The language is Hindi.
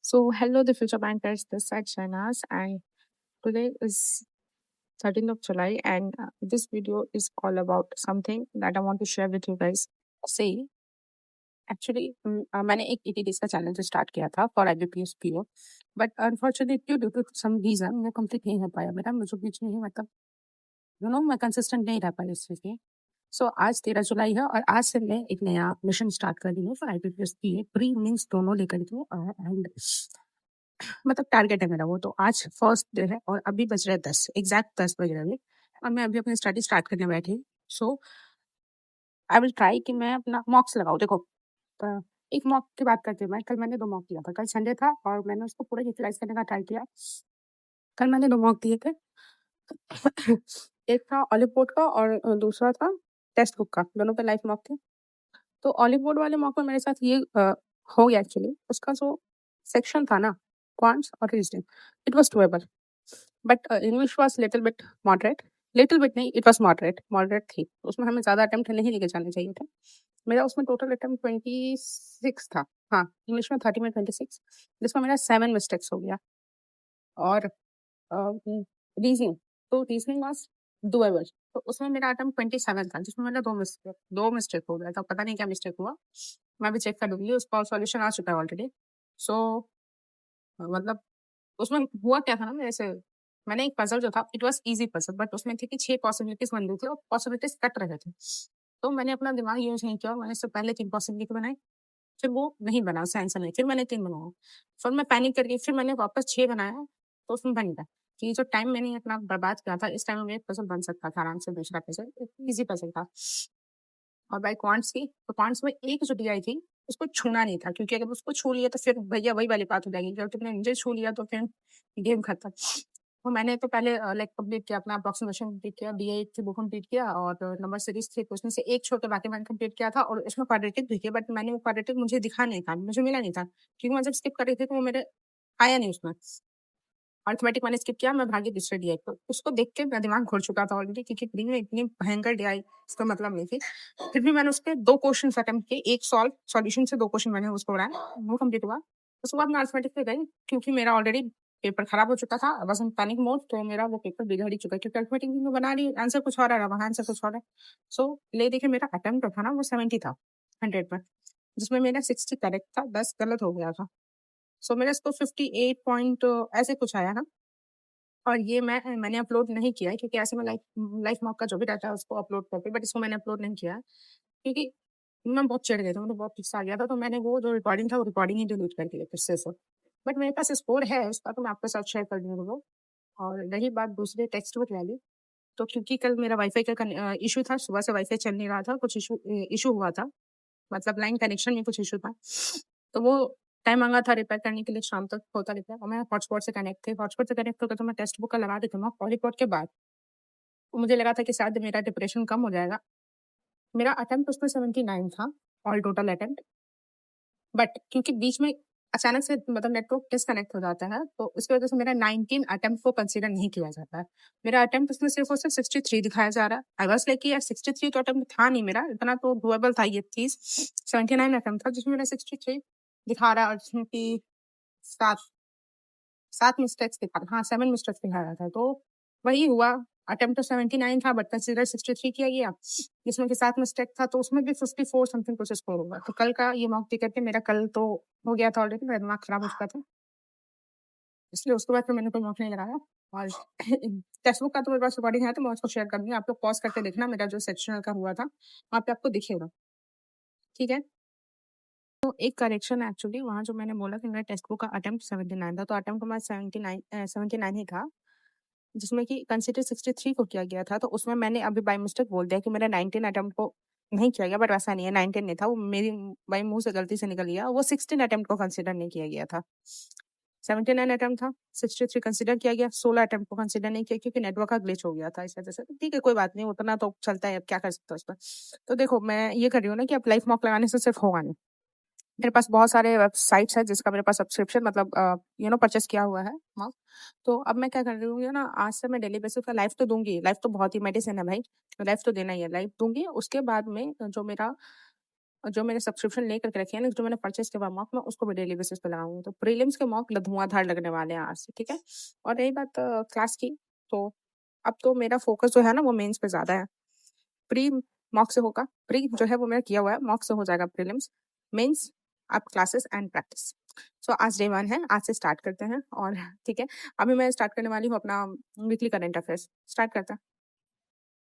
So, hello, the future bankers. This side Shahnaz, and today is 13th of July, and this video is all about something that I want to share with you guys. See, actually मैंने एक ईटीडीएस का चैलेंज स्टार्ट किया था for IBPS PO, but unfortunately due to some reason मैं कंप्लीट नहीं हो पाया। मेरा मुझे बीच में ही मतलब मैं कंसिस्टेंट नहीं रह पाई इस चीज़ में। सो आज 13 जुलाई है और आज से मैं एक नया मिशन स्टार्ट कर रही हूँ for IBPS PO, pre means दोनों लेकर के एंड मतलब टारगेट है मेरा वो। तो आज फर्स्ट डे है और अभी बज रहे हैं 10, एग्जैक्ट 10 बज रहे हैं अभी, और मैं अभी अपनी स्टडी स्टार्ट करने बैठी हूँ। सो आई विल ट्राई कि मैं अपना मॉक्स लगाऊँ। देखो, एक मॉक की बात करते हैं। मैं कल मैंने 2 मॉक दिया था। कल संडे था और मैंने उसको पूरा यूटिलाइज़ करने का ट्राई किया। कल मैंने 2 मॉक दिए थे। एक था ऑलिव बोर्ड का और दूसरा था टेक्स्ट बुक का। दोनों पे लाइव मॉक थे। तो ऑलिव बोर्ड वाले मॉक में मेरे साथ ये हो गया एक्चुअली। उसका जो सेक्शन था ना, क्वांट्स और reasoning, it was doable, but English was little bit moderate. Little bit नहीं, इट वाज़ मॉडरेट थी। उसमें हमें ज़्यादा अटेम्प्ट नहीं लेके जाने चाहिए थे। मेरा उसमें टोटल अटेम्प्ट 26 था। हाँ, इंग्लिश में 30 में 26, जिसमें मेरा 7 मिस्टेक्स हो गया। और रीजनिंग, तो रीजनिंग वाज़ डूएबल, तो उसमें मेरा अटेम्प्ट 27 था, जिसमें मेरा 2 मिस्टेक हो गया था। पता नहीं क्या मिस्टेक हुआ, मैं भी चेक कर लूँगी। उसका सॉल्यूशन आ चुका है ऑलरेडी। सो मतलब उसमें हुआ क्या था ना, मेरे से मैंने एक पज़ल जो था, it was easy puzzle, but उसमें थी कि 6 पॉसिबिलिटीज़ बन रही थी और पॉसिबिलिटीज़ कट रहे थे। तो मैंने अपना दिमाग यूज़ नहीं किया और मैंने इससे पहले 3 पॉसिबिलिटी बनाई, फिर वो नहीं बना, उससे आंसर नहीं, फिर मैंने 3 बनाया। फिर मैं पैनिक कर गई, फिर मैंने वापस 6 बनाया, तो उसमें बन गया। कि जो टाइम मैंने अपना बर्बाद किया था, इस टाइम में पज़ल बन सकता था आराम से, दूसरा पज़ल, ईज़ी पज़ल था। और बाई क्वांट्स की, तो क्वांट्स में एक जो डी आई थी, उसको छूना नहीं था, क्योंकि अगर उसको छू लिया तो फिर भैया वही वाली बात हो जाएगी, जब तुमने मुझे छू लिया तो फिर गेम खत्म। तो मैंने तो पहले लाइक कंप्लीट किया, अपना अप्रॉक्सीमेशन कंप्लीट किया, डी8 थी वो कंप्लीट किया, और नंबर सीरीज थी, तो उसमें से एक छोड़ के बाकी मैंने कंप्लीट किया था। और इसमें क्वाड्रेटिक भी किया, बट मैंने वो क्वाड्रेटिक मुझे दिखा नहीं था, मुझे मिला नहीं था, क्योंकि मैं जब स्किप कर रही थी तो वो मेरे आया नहीं उसमें। अर्थमेटिक मैंने स्किप किया, मैं भागी दूसरे डीआई को। उसको देख के मेरा दिमाग घुल चुका था ऑलरेडी, क्योंकि ग्रीन में इतनी भयंकर डीआई इसका मतलब नहीं थी। फिर भी मैंने उसके 2 क्वेश्चन्स अटेम्प्ट किए, एक सॉल्यूशन से 2 क्वेश्चन मैंने उसको बनाया, वो कंप्लीट हुआ। उसके बाद मैं अर्थमेटिक पे गई, क्योंकि मेरा ऑलरेडी पेपर खराब हो चुका था, I was in panic mode, तो मेरा वो पेपर बिगड़ ही चुका है, क्योंकि अर्थमेटिक भी मैं बना रही, आंसर कुछ और आ रहा, वहाँ आंसर कुछ और है। सो ले देखिए, मेरा अटेम्प्ट जो था ना वो 70 था 100 में, जिसमें मेरा 60 करेक्ट था, 10 गलत हो गया था। सो मेरा स्कोर 58 पॉइंट ऐसे कुछ आया ना। और ये मैंने अपलोड नहीं किया है, क्योंकि ऐसे में लाइफ मॉक का जो भी डाटा है उसको अपलोड करती, बट इसको मैंने अपलोड नहीं किया है, क्योंकि मैं बहुत चिढ़ गई थी, मुझे बहुत गुस्सा आ गया था। तो मैंने वो जो रिकॉर्डिंग था, वो रिकॉर्डिंग ही डिलीट कर दिया फिर से। बट मेरे पास स्कोर है उसका, तो मैं आपके साथ शेयर कर दूँगी वो। और रही बात दूसरे टेक्स्ट बुक वाली, तो क्योंकि कल मेरा वाईफ़ाई का इश्यू था, सुबह से वाईफ़ाई चल नहीं रहा था, कुछ इश्यू हुआ था, मतलब लाइन कनेक्शन में कुछ इश्यू था। तो वो टाइम माँगा था रिपेयर करने के लिए, शाम तक होता रिपेयर, और मैं हॉटस्पॉट से कनेक्ट थी। हॉटस्पॉट से कनेक्ट होकर तो मैं टेक्स्ट बुक का लगा देती हूँ पॉलीपॉड के बाद। तो मुझे लगा था कि शायद मेरा डिप्रेशन कम हो जाएगा। मेरा अटेम्प्ट उसमें 79 था, ऑल टोटल अटेम्प्ट। बट क्योंकि बीच में अचानक से मतलब नेटवर्क डिस्कनेक्ट हो जाता है, तो उसकी वजह से मेरा 19 अटेम्प्ट को कंसीडर नहीं किया जाता है। मेरा अटेम्प्ट उसमें सिर्फ़ और सिर्फ 63 दिखाया जा रहा है। आई वाज़ लाइक कि यार 63 तो अटेम्प्ट था नहीं मेरा, इतना तो डूएबल था ये चीज़। 79 अटेम्प्ट था, जिसमें मेरा 63 दिखा रहा है, और जिसमें कि 7 7 मिस्टेक्स दिखा रहा, हाँ, 7 मिस्टेक्स दिखा रहा था। तो वही हुआ, अटेम्प्ट तो 79 था, बट कंसीडर 63 किया गया, जिसमें कि 7 मिस्टेक था, तो उसमें भी 54 समथिंग कुछ स्कोर हुआ। तो कल का ये मॉक टिकट के मेरा कल तो हो गया था ऑलरेडी, मेरा दिमाग खराब हो चुका था, इसलिए उसके बाद फिर मैंने कोई मॉक नहीं लगाया। और टेक्स्ट बुक का तो मेरे पास रिकॉर्डिंग है, तो मैं उसको शेयर करूँगी, आप लोग पॉज़ करके देखना, मेरा जो सेक्शनल का हुआ था, वहाँ पे आपको दिखेगा, ठीक है? तो एक करेक्शन एक्चुअली वहाँ जो मैंने बोला कि मेरा टेक्स्ट बुक का अटेम्प्ट 79 था, तो अटेम्प्ट हमारा 79 ही था, जिसमें कि कंसीडर 63 को किया गया था। तो उसमें मैंने अभी बाय मिस्टेक बोल दिया कि मेरा 19 अटेम्प्ट को नहीं किया गया, बट वैसा नहीं है, 19 नहीं था, वो मेरी बाई मुँह से गलती से निकल गया। वो 16 अटेम्प्ट को कंसीडर नहीं किया गया था। 79 अटेम्प्ट था, 63 कंसीडर किया गया, 16 अटेम्प्ट को कंसीडर नहीं किया, क्योंकि नेटवर्क का ग्लिच हो गया था इस वजह से। ठीक है, कोई बात नहीं, उतना तो चलता है, अब क्या कर सकते हो उसमें। तो देखो, मैं ये कर रही हूँ ना कि अब लाइफ मॉक लगाने से सिर्फ होगा नहीं। मेरे पास बहुत सारे वेबसाइट्स हैं जिसका मेरे पास सब्सक्रिप्शन मतलब परचेस किया हुआ है मॉक। तो अब मैं क्या कर रही हूँ, ये ना आज से मैं डेली बेसिस पे लाइव तो दूंगी, लाइव तो बहुत ही मेडिसिन है भाई, लाइव तो देना ही है, लाइव दूंगी। उसके बाद में जो मेरा जो मैंने सब्सक्रिप्शन लेकर के रखी है ना, जो मैंने परचेज़ किया हुआ मॉक में, उसको भी डेली बेसिस पे लगाऊँगी। तो प्रीलिम्स के मॉक धुआँधार लगने वाले हैं आज से, ठीक है? और रही बात क्लास की, तो अब तो मेरा फ़ोकस जो है ना, वो मेंस पे ज़्यादा है। प्री मॉक से होगा, प्री जो है वो मेरा किया हुआ है, मॉक से हो जाएगा प्रीलिम्स, मेंस अब क्लासेस एंड प्रैक्टिस। सो आज डे 1 है, आज से स्टार्ट करते हैं और ठीक है, अभी मैं स्टार्ट करने वाली हूँ अपना वीकली करंट अफेयर्स, स्टार्ट करते हैं।